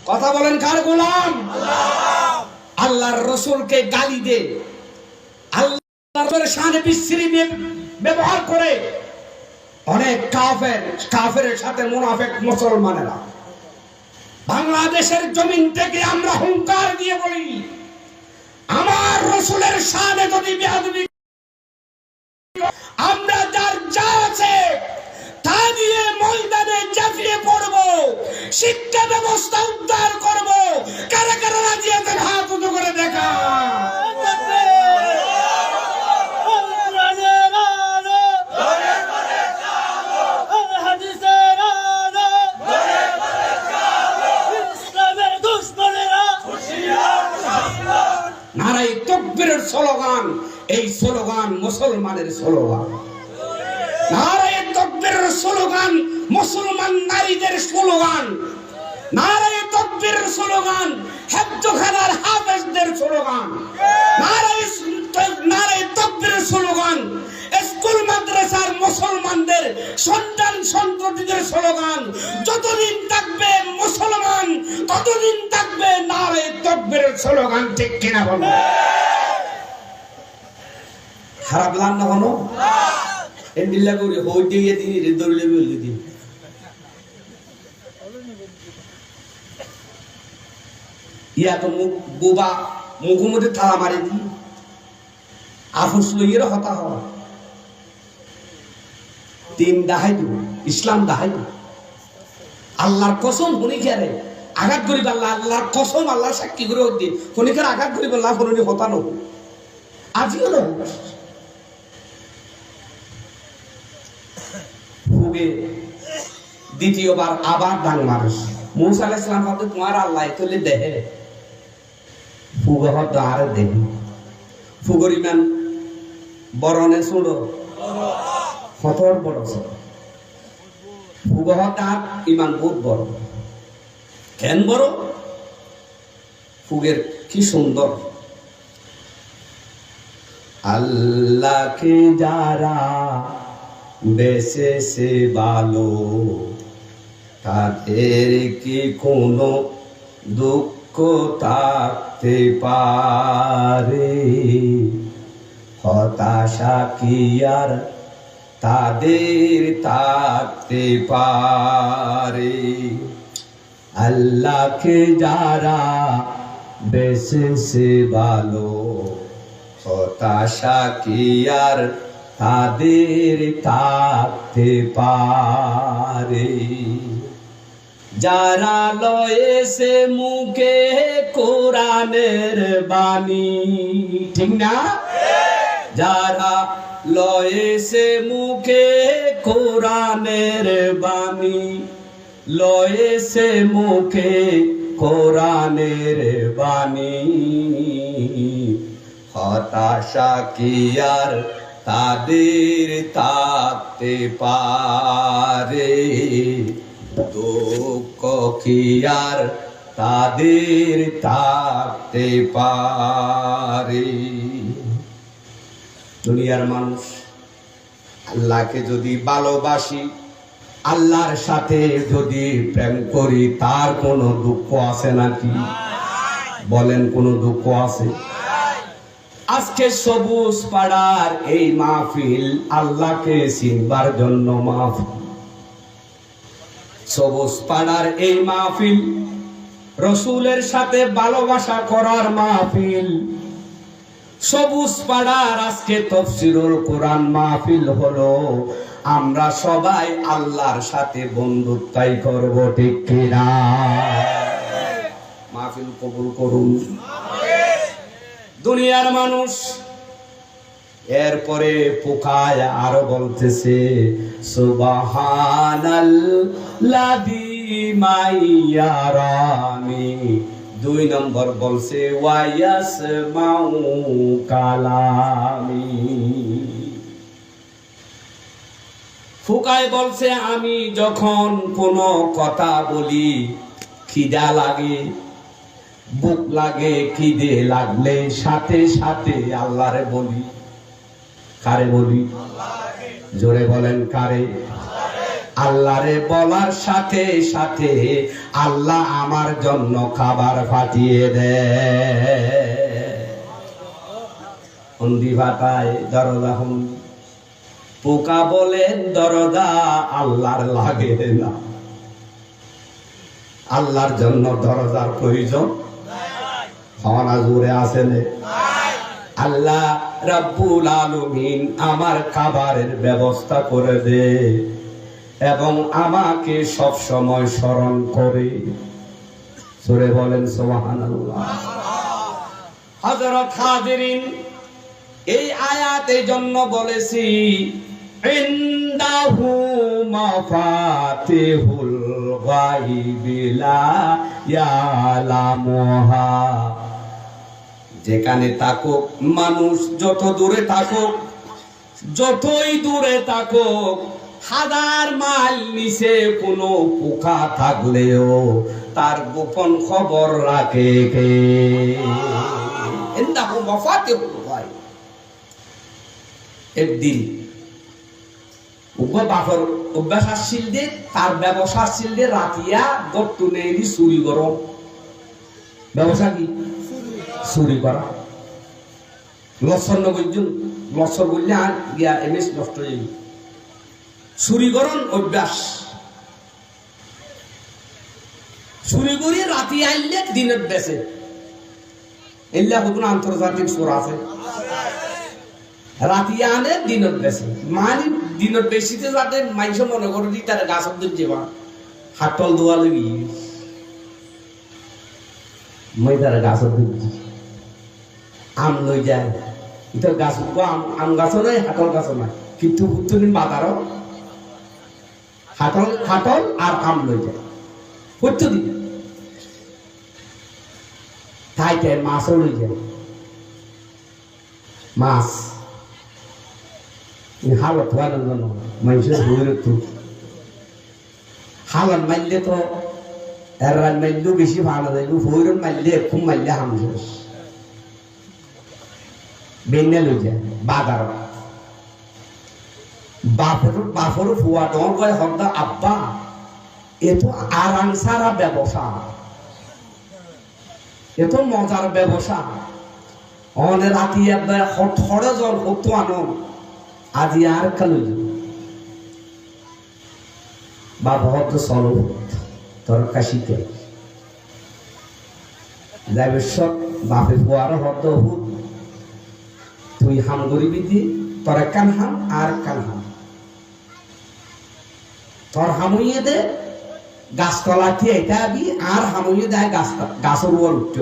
কথা বলেন কার গোলাম? আল্লাহর রসুলকে গালি দে, আল্লাহর শানে বিশ্রী ব্যবহার করে অনেক কাফেরের সাথে মুনাফিক মুসলমানেরা। বাংলাদেশের জমিন থেকে আমরা হুঙ্কার দিয়ে বলি, আমার রসুলের শানে যদি বেয়াদবি, আমরা যার যা আছে তা দিয়ে ময়দানে ঝাঁপিয়ে পড়ব, শিক্ষা ব্যবস্থা উদ্ধার করব। কারা কারা রাজি আছেন হাত উঁচু করে দেখা। নারায়ে তাকবীরের স্লোগান, এই স্লোগান মুসলমানের স্লোগান। নারায়ে তাকবীরের স্লোগান মুসলমান নারীদের স্লোগান। নারায়ে তাকবীরের স্লোগান হেফজখানার হাফেজদের স্লোগান। নারায়ে তাকবীরের স্লোগান স্কুল মাদ্রাসার মুসলমানদের সন্তান সন্ততিদের স্লোগান। যতদিন থাকবে মুসলমান ততদিন থাকবে নারায়ে তাকবীরের স্লোগান। ঠিক কিনা বলো? খারাপ লাগ না কোনো এন্ডিল্লা করি হই দিয়ে দিন রে দরলে বলি দিন। ইয়া তো মুখ বুবা মুখের মধ্যে থালা মারি দি আফুস লইয়ের হতা হওয়া তিন দাহাই দিব, ইসলাম দাহাই দিব। আল্লাহর কসম হুনিকারে আঘাত করিব, আল্লাহর কসম, আল্লাহর সাক্ষী করে দিন হুনিকার আঘাত করিব না কোনদিন হতা নব। আজিও নব ফুগে দ্বিতীয়বার আবার ডাং মানুষ মুসা আলাইহিস সালাম বলতে তোমার আল্লাহ তোলে দেহে ফুগহ দ্বার দেহে ফুগর ইমান বরনে শুনো কতর বড় ফুগহ তার ইমান বহুত বড়। কেন বড়? ফুগের কি সুন্দর। আল্লাহকে যারা বেসে সে ভালো তাদের কি কোনো দুঃখ থাকতে পারে? হতাশা কি আর তাদের থাকতে পারে? আল্লাহকে যারা বেসে সে ভালো হতাশা কি আর তাদের থাকতে পারে? যারা লয়েছে মুখে কোরআনের বাণী, ঠিক না? যারা লয়েছে মুখে কোরআনের বাণী, লয়েছে মুখে কোরআনের বাণী, হতাশা কি আর তাদের থাকতে পারে? দুঃখ কি আর তাদের থাকতে পারে? দুনিয়ার মানুষ আল্লাহকে যদি ভালোবাসি, আল্লাহর সাথে যদি প্রেম করি, তার কোনো দুঃখ আছে নাকি? বলেন, কোনো দুঃখ আছে? আজকে সবুজ পাড়ার এই মাহফিল আল্লাহকে চিনবার জন্য মাহফিল। সবুজ পাড়ার এই মাহফিল রসুলের সাথে ভালোবাসা করার মাহফিল। সবুজ পাড়ার আজকে তাফসীরুল কোরআন মাহফিল হলো আমরা সবাই আল্লাহর সাথে বন্ধুত্বই করব, ঠিক কিনা? মাহফিল কবুল করুন। দুনিয়ার মানুষ এরপরে পোকায় আরো বলতেছে সুবহানাল্লাযী মাইয়ারানি। 2 নম্বর বলছে ওয়ায়াসমাউ কালামি। ফুকায় বলছে আমি যখন কোনো কথা বলি, খিদা লাগে, বুক লাগে, খিদে লাগলে সাথে সাথে আল্লাহরে বলি। কারে বলি? জোরে বলেন কারে? আল্লাহরে বলার সাথে সাথে আল্লাহ আমার জন্য খাবার পাঠিয়ে দেয়। হুন্ডি ভাটায় দরজা হুন্ডি, পোকা বলেন দরজা আল্লাহর লাগে না। আল্লাহর জন্য দরজার প্রয়োজন হওয়া জোরে আসেন। আল্লাহ রাব্বুল আলামিন আমার খাবারের ব্যবস্থা করে দে এবং আমাকে সব সময় স্মরণ করে। জোরে বলেন সুবহানাল্লাহ। হযরত হাজিরিন, এই আয়াত এই জন্য বলেছি, ইনদাহু মাফাতিহুল গায়বি লা ইয়ালামুহা। যেখানে থাকুক মানুষ, যত দূরে থাকুক, যতই দূরে থাকুক, হাজার মাইল নিচে কোনো পোকা থাকলেও তার গোপন খবর রাখে কে? ইনদাহু মাফাতিহুল গায়ব। একদিন বাপর অভ্যাস আসছিল যে, তার ব্যবসা আসছিল যে রাতিয়া গর্তুনে চুরি করো। ব্যবসা কি? চুরি করা। লসর নগর লসর বললে আর গিয়া এমএস নষ্ট হয়ে গেল। চুরি করন অভ্যাস। চুরি করি রাতি আইলে দিনের বেছে। এল্লা কোনো আন্তর্জাতিক চোর আছে, রাতি আনে দিনত বেশি। মানে দিনত বেশিতে যাতে মানুষ মনে করে দি তার গাছের দিন যাবা হাটল দোয়া লাগি মই তার গাছের দিন আম লই যায়। এটা গাছ আম গাছও নাই, হাটল গাছও নাই, কিন্তু প্রতিদিন বাজারও হাটল আর আম লই যায় প্রতিদিন। তাই তাই মাছও লই যায়, মাছ হালত হওয়ার জন্য মানুষের দূরত্ব। হালত মারলে তো এর মারলেও বেশি ভালো যায়, ভৈরন মারলে খুব মারলে হাম শেষ বেন্যা লই যায় বাজার। বাপর ফুয়া ডর কয় হরদা আব্বা এ তো আরাম সারা ব্যবসা, এ তো মজার ব্যবসা। অনেক রাতি একবার হঠড়ে জল হতো আনো আজি আর কালো বাবা হত চলো তোর কাশিতে যাবে সব বাপে ফুয়ার হত হুত তুই হাম গরিবি দি তোর কান হাম আর কান হাম তোর হামুইয়ে দে গাছতলা দিয়ে এটা আবি আর হামুইয়ে দেয় গাছের উপর উঠতে